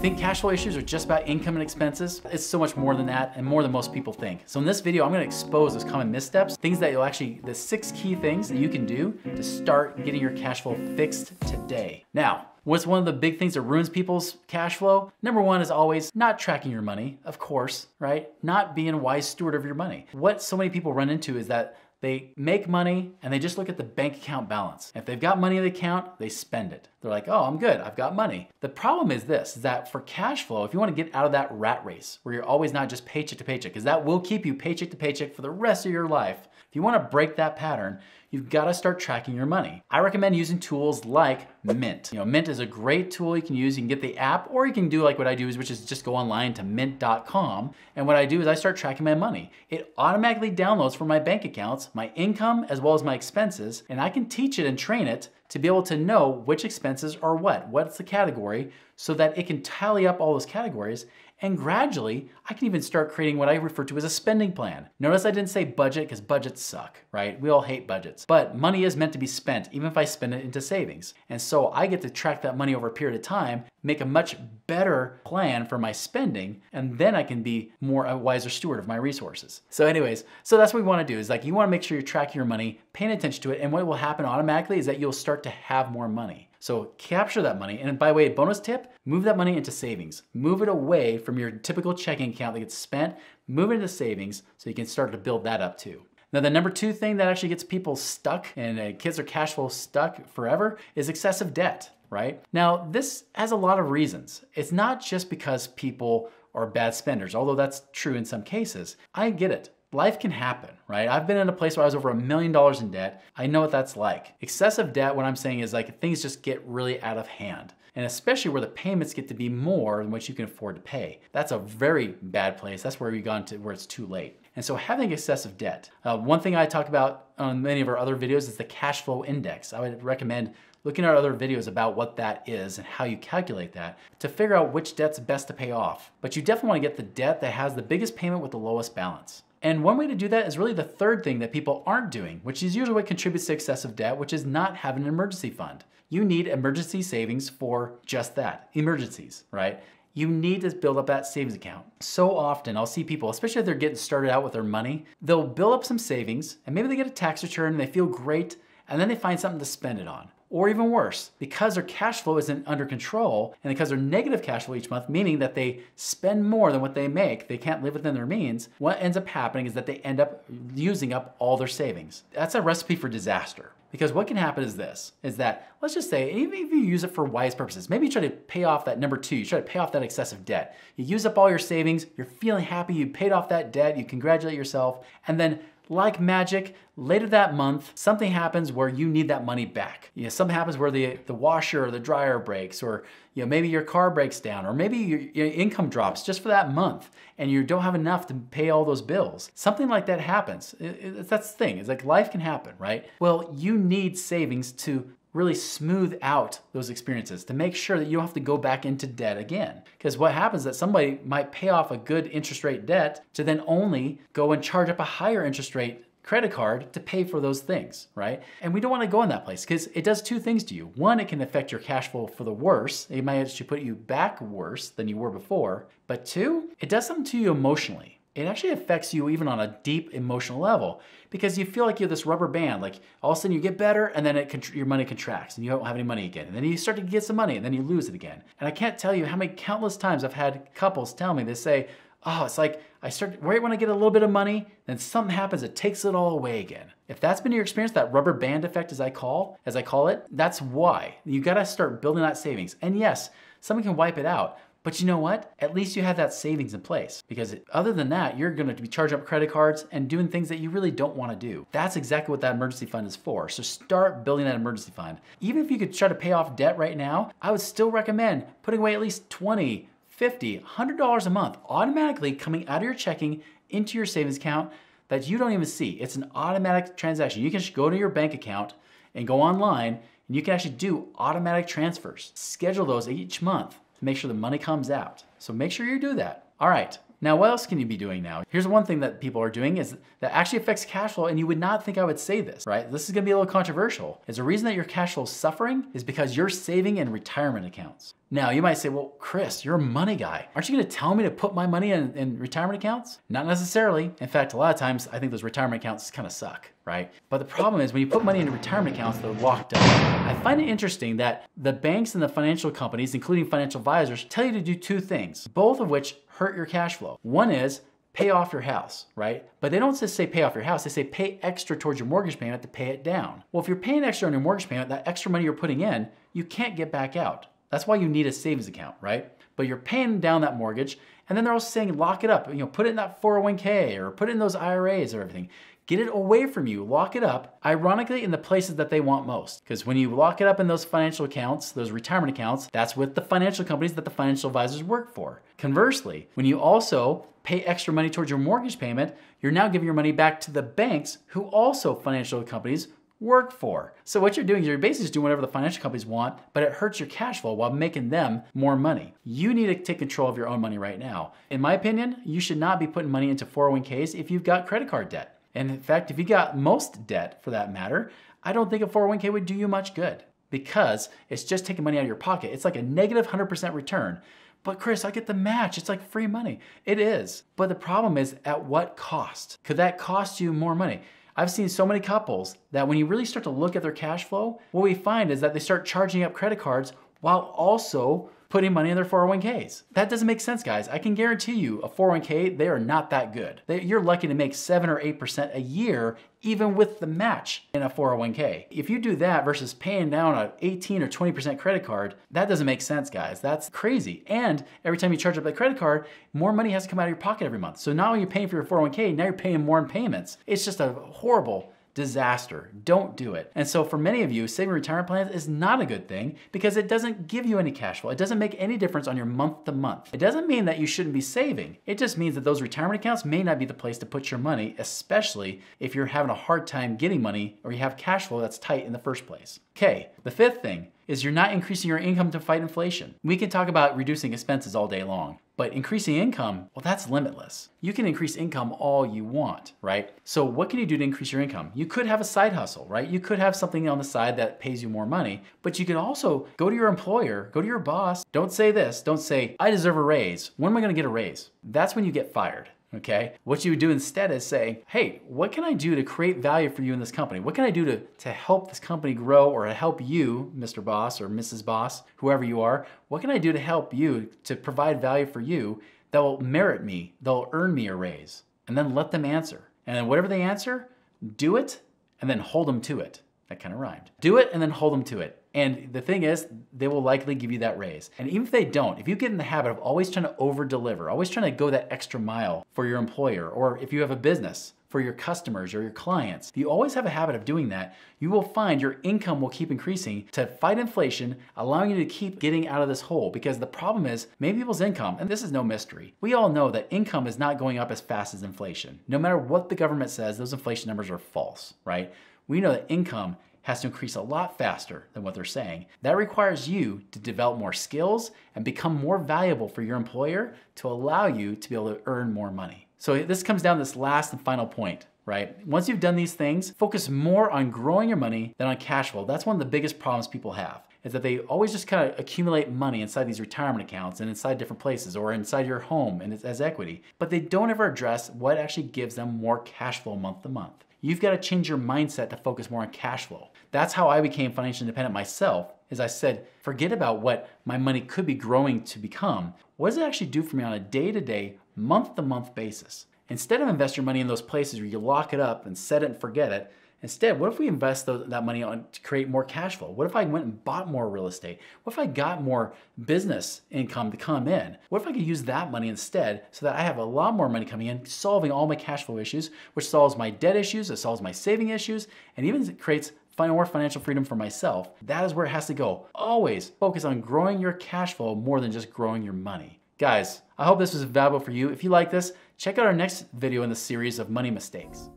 think cash flow issues are just about income and expenses? It's so much more than that and more than most people think. So in this video, I'm gonna expose those common missteps, things that you'll actually, the 6 key things that you can do to start getting your cash flow fixed today. Now, what's one of the big things that ruins people's cash flow? Number one is always not tracking your money, of course, right? Not being a wise steward of your money. What so many people run into is that they make money and they just look at the bank account balance. If they've got money in the account, they spend it. They're like, oh, I'm good, I've got money. The problem is this, is that for cash flow, if you wanna get out of that rat race where you're always not just paycheck to paycheck, because that will keep you paycheck to paycheck for the rest of your life. If you wanna break that pattern, you've gotta start tracking your money. I recommend using tools like Mint. Mint is a great tool you can use. You can get the app, or you can do like what I do, which is just go online to mint.com. And what I do is I start tracking my money. It automatically downloads from my bank accounts, my income, as well as my expenses, and I can teach it and train it to be able to know which expenses are what's the category, so that it can tally up all those categories. And gradually, I can even start creating what I refer to as a spending plan. Notice I didn't say budget, because budgets suck, right? We all hate budgets. But money is meant to be spent, even if I spend it into savings. And so I get to track that money over a period of time, make a much better plan for my spending, and then I can be a wiser steward of my resources. So anyways, so that's what we wanna do, is like you wanna make sure you're tracking your money, paying attention to it, and what will happen automatically is that you'll start to have more money. So capture that money, and by the way, bonus tip, move that money into savings. Move it away from your typical checking account that gets spent, move it into savings so you can start to build that up too. Now the number 2 thing that actually gets people stuck and kids are cash flow stuck forever is excessive debt, right? Now this has a lot of reasons. It's not just because people are bad spenders, although that's true in some cases. I get it. Life can happen, right? I've been in a place where I was over $1 million in debt. I know what that's like. Excessive debt, what I'm saying is like things just get really out of hand. And especially where the payments get to be more than what you can afford to pay. That's a very bad place. That's where we've gone to where it's too late. And so having excessive debt. One thing I talk about on many of our other videos is the cash flow index. I would recommend looking at our other videos about what that is and how you calculate that to figure out which debt's best to pay off. But you definitely want to get the debt that has the biggest payment with the lowest balance. And one way to do that is really the third thing that people aren't doing, which is usually what contributes to excessive debt, which is not having an emergency fund. You need emergency savings for just that, emergencies, right? You need to build up that savings account. So often I'll see people, especially if they're getting started out with their money, they'll build up some savings and maybe they get a tax return and they feel great, and then they find something to spend it on. Or even worse, because their cash flow isn't under control and because they're negative cash flow each month, meaning that they spend more than what they make, they can't live within their means, what ends up happening is that they end up using up all their savings. That's a recipe for disaster. Because what can happen is this, is that, let's just say, even if you use it for wise purposes, maybe you try to pay off that number 2, you try to pay off that excessive debt. You use up all your savings, you're feeling happy, you paid off that debt, you congratulate yourself, and then like magic, later that month, something happens where you need that money back. Something happens where the washer or the dryer breaks, or maybe your car breaks down, or maybe your income drops just for that month and you don't have enough to pay all those bills. Something like that happens. That's the thing, it's like life can happen, right? Well, you need savings to really smooth out those experiences to make sure that you don't have to go back into debt again. Because what happens is that somebody might pay off a good interest rate debt to then only go and charge up a higher interest rate credit card to pay for those things, right? And we don't want to go in that place because it does 2 things to you. One, it can affect your cash flow for the worse. It might actually put you back worse than you were before. But 2, it does something to you emotionally. It actually affects you even on a deep emotional level because you feel like you're this rubber band. Like all of a sudden you get better and then your money contracts and you don't have any money again. And then you start to get some money and then you lose it again. And I can't tell you how many countless times I've had couples tell me, they say, oh, it's like right when I get a little bit of money, then something happens that takes it all away again. If that's been your experience, that rubber band effect as I call it, that's why. You gotta start building that savings. And yes, someone can wipe it out. But you know what? At least you have that savings in place, because other than that, you're gonna be charging up credit cards and doing things that you really don't wanna do. That's exactly what that emergency fund is for. So start building that emergency fund. Even if you could try to pay off debt right now, I would still recommend putting away at least $20, $50, $100 a month automatically coming out of your checking into your savings account that you don't even see. It's an automatic transaction. You can just go to your bank account and go online and you can actually do automatic transfers. Schedule those each month to make sure the money comes out. So make sure you do that. All right, Now, what else can you be doing now? Here's one thing that people are doing is that actually affects cash flow, and you would not think I would say this, right? This is gonna be a little controversial. Is the reason that your cash flow is suffering is because you're saving in retirement accounts. Now, you might say, well, Chris, you're a money guy. Aren't you gonna tell me to put my money in retirement accounts? Not necessarily. In fact, a lot of times, I think those retirement accounts kind of suck, right? But the problem is when you put money into retirement accounts, they're locked up. I find it interesting that the banks and the financial companies, including financial advisors, tell you to do two things, both of which hurt your cash flow. One is pay off your house, right? But they don't just say pay off your house, they say pay extra towards your mortgage payment to pay it down. Well, if you're paying extra on your mortgage payment, that extra money you're putting in, you can't get back out. That's why you need a savings account, right? But you're paying down that mortgage, and then they're also saying lock it up, put it in that 401k or put it in those IRAs or everything. Get it away from you, lock it up, ironically in the places that they want most. Because when you lock it up in those financial accounts, those retirement accounts, that's with the financial companies that the financial advisors work for. Conversely, when you also pay extra money towards your mortgage payment, you're now giving your money back to the banks who also financial companies work for. So what you're doing is you're basically just doing whatever the financial companies want, but it hurts your cash flow while making them more money. You need to take control of your own money right now. In my opinion, you should not be putting money into 401ks if you've got credit card debt. And in fact, if you got most debt for that matter, I don't think a 401k would do you much good because it's just taking money out of your pocket. It's like a negative 100% return. But Chris, I get the match. It's like free money. It is. But the problem is at what cost? Could that cost you more money? I've seen so many couples that when you really start to look at their cash flow, what we find is that they start charging up credit cards while also putting money in their 401ks. That doesn't make sense, guys. I can guarantee you a 401k, they are not that good. You're lucky to make 7 or 8% a year, even with the match in a 401k. If you do that versus paying down an 18 or 20% credit card, that doesn't make sense, guys. That's crazy. And every time you charge up that credit card, more money has to come out of your pocket every month. So not only are you paying for your 401k, now you're paying more in payments. It's just a horrible disaster. Don't do it. And so for many of you, saving retirement plans is not a good thing because it doesn't give you any cash flow. It doesn't make any difference on your month to month. It doesn't mean that you shouldn't be saving. It just means that those retirement accounts may not be the place to put your money, especially if you're having a hard time getting money or you have cash flow that's tight in the first place. Okay, the fifth thing is you're not increasing your income to fight inflation. We can talk about reducing expenses all day long, but increasing income, well, that's limitless. You can increase income all you want, right? So what can you do to increase your income? You could have a side hustle, right? You could have something on the side that pays you more money, but you can also go to your employer, go to your boss. Don't say this, don't say, I deserve a raise. When am I gonna get a raise? That's when you get fired. Okay? What you would do instead is say, hey, what can I do to create value for you in this company? What can I do to help this company grow or to help you, Mr. Boss or Mrs. Boss, whoever you are? What can I do to help you to provide value for you that will merit me, that'll earn me a raise? And then let them answer. And then whatever they answer, do it and then hold them to it. That kind of rhymed. Do it and then hold them to it. And the thing is, they will likely give you that raise. And even if they don't, if you get in the habit of always trying to over deliver, always trying to go that extra mile for your employer, or if you have a business, for your customers or your clients, if you always have a habit of doing that, you will find your income will keep increasing to fight inflation, allowing you to keep getting out of this hole. Because the problem is, many people's income, and this is no mystery, we all know that income is not going up as fast as inflation. No matter what the government says, those inflation numbers are false, right? We know that income has to increase a lot faster than what they're saying. That requires you to develop more skills and become more valuable for your employer to allow you to be able to earn more money. So this comes down to this last and final point, right? Once you've done these things, focus more on growing your money than on cash flow. That's one of the biggest problems people have, is that they always just kind of accumulate money inside these retirement accounts and inside different places or inside your home and as equity, but they don't ever address what actually gives them more cash flow month to month. You've got to change your mindset to focus more on cash flow. That's how I became financially independent myself, is I said, forget about what my money could be growing to become. What does it actually do for me on a day-to-day, month-to-month basis? Instead of invest your money in those places where you lock it up and set it and forget it, instead, what if we invest that money on to create more cash flow? What if I went and bought more real estate? What if I got more business income to come in? What if I could use that money instead so that I have a lot more money coming in, solving all my cash flow issues, which solves my debt issues, it solves my saving issues, and even creates more financial freedom for myself? That is where it has to go. Always focus on growing your cash flow more than just growing your money. Guys, I hope this was valuable for you. If you like this, check out our next video in the series of money mistakes.